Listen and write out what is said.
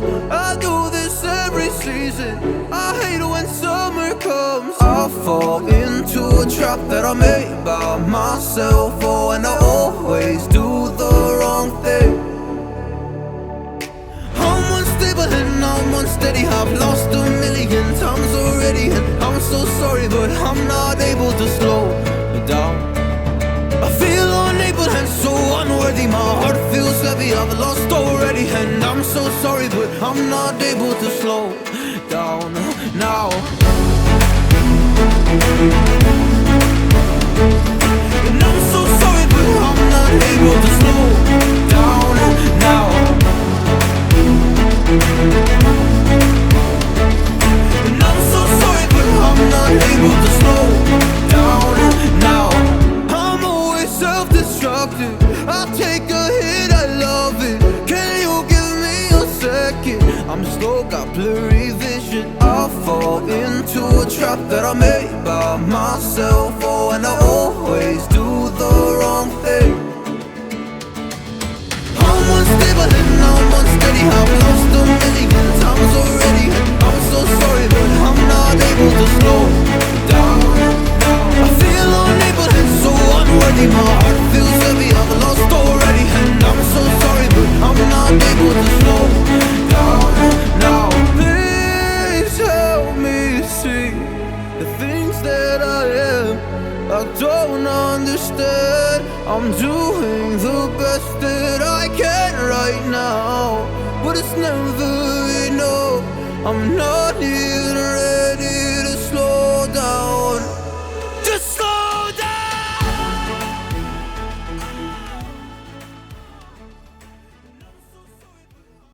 comes. I do this every season. I hate it when summer comes. I fall into a trap that I made by myself. Oh, and I always do the wrong thing. I'm unstable and I'm unsteady. I've lost a million times already, and I'm so sorry, but I'm not able to slow down. I feel unable and so unworthy. My heart feels heavy, I've lost already, and I'm so sorry, but I'm not able to slow down now. And I'm so sorry, but I'm not able to slow down now. And I'm so sorry, but I'm not able to slow down now. I'm always self-destructive. I take a hit, I love it. Can you give me a second? I'm slow, got blurry vision. I fall into a trap that I made by myself. Oh, and I always do the wrong thing. I'm unstable and I'm unsteady. I've lost a million times already, and I'm so sorry, but I'm not able to slow down. I feel unable and so unworthy. My heart feels heavy, I've lost already, and I'm so sorry, but I'm not able to slow down now. Please help me see the things that I am. I don't understand. I'm doing the best that I can right now, but it's never enough. I'm not here